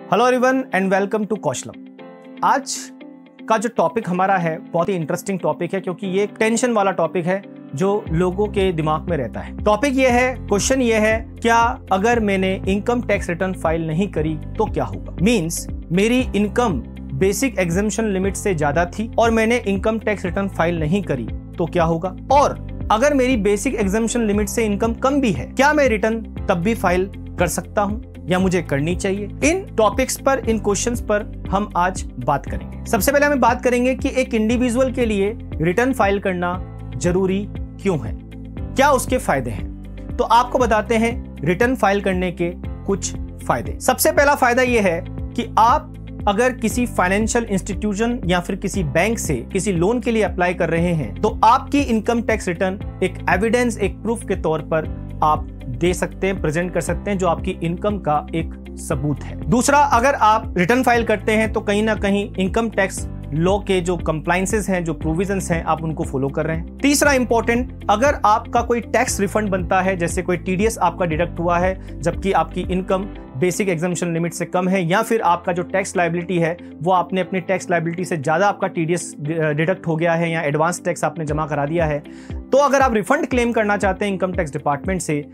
Hello everyone and welcome to Kaushalam. आज का जो टॉपिक हमारा है बहुत ही इंटरेस्टिंग टॉपिक है, क्योंकि ये एक टेंशन वाला टॉपिक है जो लोगों के दिमाग में रहता है। टॉपिक ये है, क्वेश्चन ये है, क्या अगर मैंने इनकम टैक्स रिटर्न फाइल नहीं करी तो क्या होगा। मींस मेरी इनकम बेसिक एग्जम्पशन लिमिट से ज्यादा थी और मैंने इनकम टैक्स रिटर्न फाइल नहीं करी तो क्या होगा। और अगर मेरी बेसिक एग्जम्पशन लिमिट से इनकम कम भी है, क्या मैं रिटर्न तब भी फाइल कर सकता हूं या मुझे करनी चाहिए। इन टॉपिक्स पर, इन क्वेश्चंस पर हम आज बात करेंगे। सबसे पहले हम बात करेंगे कि एक इंडिविजुअल के लिए रिटर्न फाइल करना जरूरी क्यों है, क्या उसके फायदे हैं। तो आपको बताते हैं रिटर्न फाइल करने के कुछ फायदे। सबसे पहला फायदा यह है कि आप अगर किसी फाइनेंशियल इंस्टीट्यूशन या फिर किसी बैंक से किसी लोन के लिए अप्लाई कर रहे हैं तो आपकी इनकम टैक्स रिटर्न एक एविडेंस, एक प्रूफ के तौर पर आप दे सकते हैं, प्रेजेंट कर सकते हैं, जो आपकी इनकम का एक सबूत है। दूसरा, अगर आप रिटर्न फाइल करते हैं तो कहीं ना कहीं इनकम टैक्स लॉ के जो कंप्लायंसेस हैं, जो प्रोविजंस हैं, आप उनको फॉलो कर रहे हैं। तीसरा इंपॉर्टेंट, अगर आपका कोई टैक्स रिफंड बनता है, जैसे कोई टीडीएस आपका डिडक्ट हुआ है जबकि आपकी इनकम बेसिक एग्जम्पशन लिमिट से कम है, या फिर आपका जो टैक्स लायबिलिटी है वो आपने अपनी टैक्स लायबिलिटी से ज्यादा आपका टीडीएस डिडक्ट हो गया है या एडवांस टैक्स आपने जमा करा दिया है, तो अगर आप रिफंड क्लेम करना चाहते हैं इनकम टैक्स डिपार्टमेंट से,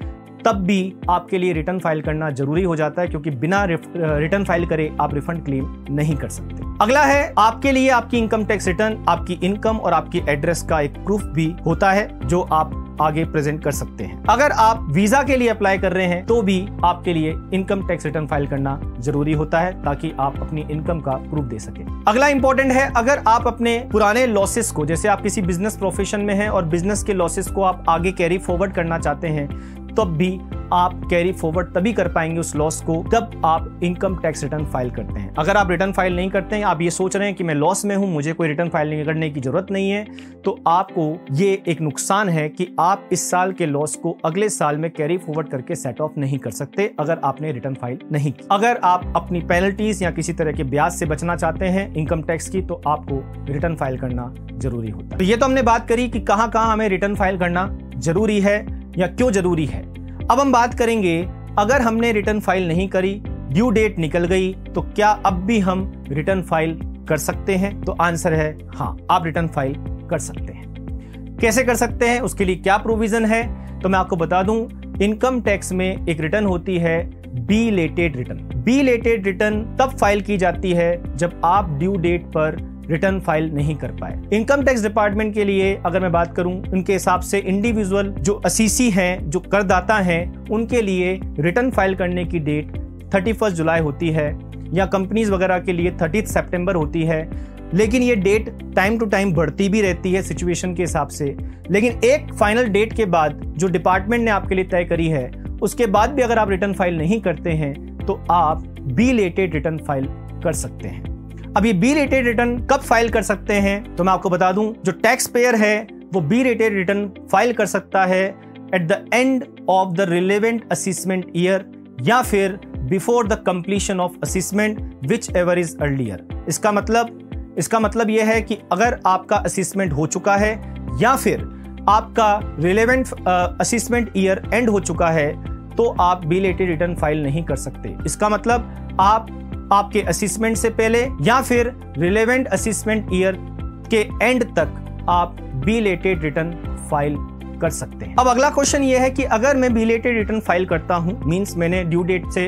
तब भी आपके लिए रिटर्न फाइल करना जरूरी हो जाता है, क्योंकि बिना रिटर्न फाइल करे आप रिफंड क्लेम नहीं कर सकते। अगला है, आपके लिए आपकी इनकम टैक्स रिटर्न आपकी इनकम और आपकी एड्रेस का एक प्रूफ भी होता है जो आप आगे प्रेजेंट कर सकते हैं। अगर आप वीजा के लिए अप्लाई कर रहे हैं तो भी आपके लिए इनकम टैक्स रिटर्न फाइल करना जरूरी होता है ताकि आप अपनी इनकम का प्रूफ दे सकें। अगला इंपॉर्टेंट है, अगर आप अपने पुराने लॉसेस को, जैसे आप किसी बिजनेस प्रोफेशन में हैं और बिजनेस के लॉसेस को आप आगे कैरी फॉरवर्ड करना चाहते हैं, तब भी आप कैरी फॉरवर्ड तभी कर पाएंगे उस लॉस को जब आप इनकम टैक्स रिटर्न फाइल करते हैं। अगर आप रिटर्न फाइल नहीं करते हैं, आप ये सोच रहे हैं कि मैं लॉस में हूं, मुझे कोई रिटर्न फाइल नहीं करने की जरूरत नहीं है, तो आपको ये एक नुकसान है कि आप इस साल के लॉस को अगले साल में कैरी फॉरवर्ड करके सेट ऑफ नहीं कर सकते अगर आपने रिटर्न फाइल नहीं की। अगर आप अपनी पेनल्टीज या किसी तरह के ब्याज से बचना चाहते हैं इनकम टैक्स की, तो आपको रिटर्न फाइल करना जरूरी होता है। तो ये तो हमने बात करी कि कहां हमें रिटर्न फाइल करना जरूरी है या क्यों जरूरी है। अब हम बात करेंगे, अगर हमने रिटर्न फाइल नहीं करी, ड्यू डेट निकल गई, तो क्या अब भी हम रिटर्न फाइल कर सकते हैं। तो आंसर है हाँ, आप रिटर्न फाइल कर सकते हैं। कैसे कर सकते हैं, उसके लिए क्या प्रोविजन है, तो मैं आपको बता दूं, इनकम टैक्स में एक रिटर्न होती है बिलेटेड रिटर्न। बिलेटेड रिटर्न तब फाइल की जाती है जब आप ड्यू डेट पर रिटर्न फाइल नहीं कर पाए। इनकम टैक्स डिपार्टमेंट के लिए अगर मैं बात करूं, उनके हिसाब से इंडिविजुअल जो असीसी हैं, जो करदाता हैं, उनके लिए रिटर्न फाइल करने की डेट 31 जुलाई होती है, या कंपनीज वगैरह के लिए 30 सितंबर होती है। लेकिन ये डेट टाइम टू टाइम बढ़ती भी रहती है सिचुएशन के हिसाब से। लेकिन एक फाइनल डेट के बाद जो डिपार्टमेंट ने आपके लिए तय करी है, उसके बाद भी अगर आप रिटर्न फाइल नहीं करते हैं तो आप बिलेटेड रिटर्न फाइल कर सकते हैं। अब ये बिलेटेड रिटर्न कब फाइल कर सकते हैं, तो मैं आपको बता दूं, जो टैक्स पेयर है वो बिलेटेड रिटर्न फाइल कर सकता है at the end of the relevant assessment year, या फिर before the completion of assessment which ever is earlier. इसका मतलब यह है कि अगर आपका असेसमेंट हो चुका है या फिर आपका रिलेवेंट असेसमेंट ईयर एंड हो चुका है, तो आप बिलेटेड रिटर्न फाइल नहीं कर सकते। इसका मतलब आपके असेसमेंट से पहले या फिर रिलेवेंट असेसमेंट ईयर के एंड तक आप बिलेटेड रिटर्न फाइल कर सकते हैं। अब अगला क्वेश्चन ये है कि अगर मैं बिलेटेड रिटर्न फाइल करता हूं, मींस मैंने ड्यू डेट से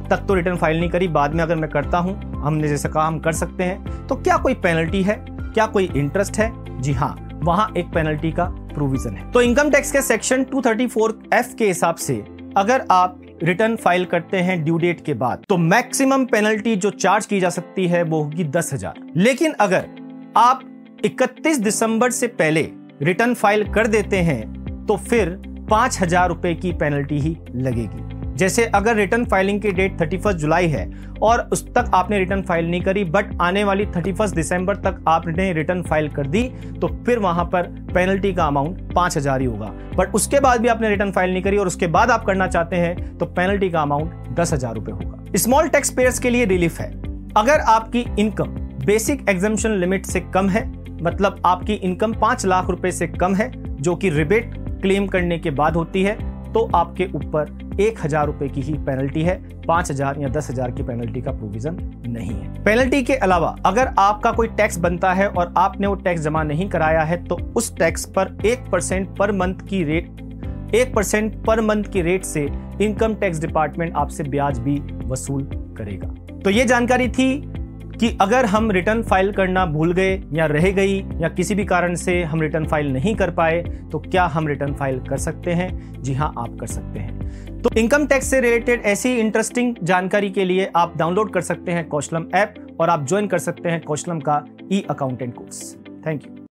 तक तो रिटर्न फाइल नहीं करी, बाद में अगर मैं करता हूं, हमने जैसे कहा हम कर सकते हैं, तो क्या कोई पेनल्टी है, क्या कोई इंटरेस्ट है। जी हाँ, वहां एक पेनल्टी का प्रोविजन है। तो इनकम टैक्स के सेक्शन 234F के हिसाब से अगर आप रिटर्न फाइल करते हैं ड्यू डेट के बाद, तो मैक्सिमम पेनल्टी जो चार्ज की जा सकती है वो होगी 10,000। लेकिन अगर आप 31 दिसंबर से पहले रिटर्न फाइल कर देते हैं तो फिर 5,000 रुपए की पेनल्टी ही लगेगी। जैसे अगर रिटर्न फाइलिंग की डेट 31 जुलाई है और उस तक आपने रिटर्न फाइल नहीं करी, बट आने वाली 31 दिसंबर तक आपने रिटर्न फाइल कर दी, तो फिर वहां पर पेनल्टी का अमाउंट 5,000 ही होगा। बट उसके बाद भी आपने रिटर्न फाइल नहीं करी और उसके बाद आप करना चाहते हैं, तो पेनल्टी का अमाउंट 10,000 रुपए होगा। स्मॉल टैक्स पेयर्स के लिए रिलीफ है। अगर आपकी इनकम बेसिक एग्जम्पशन लिमिट से कम है, मतलब आपकी इनकम 5 लाख रुपए से कम है, जो कि रिबेट क्लेम करने के बाद होती है, तो आपके ऊपर 1,000 रुपए की ही पेनल्टी है, 5,000 या 10,000 की पेनल्टी का प्रोविजन नहीं है। पेनल्टी के अलावा अगर आपका कोई टैक्स बनता है और आपने वो टैक्स जमा नहीं कराया है तो उस टैक्स पर 1% पर मंथ की रेट से इनकम टैक्स डिपार्टमेंट आपसे ब्याज भी वसूल करेगा। तो ये जानकारी थी कि अगर हम रिटर्न फाइल करना भूल गए या रह गई या किसी भी कारण से हम रिटर्न फाइल नहीं कर पाए तो क्या हम रिटर्न फाइल कर सकते हैं? जी हाँ, आप कर सकते हैं। तो इनकम टैक्स से रिलेटेड ऐसी इंटरेस्टिंग जानकारी के लिए आप डाउनलोड कर सकते हैं कौशलम ऐप और आप ज्वाइन कर सकते हैं कौशलम का ई अकाउंटेंट कोर्स। Thank you.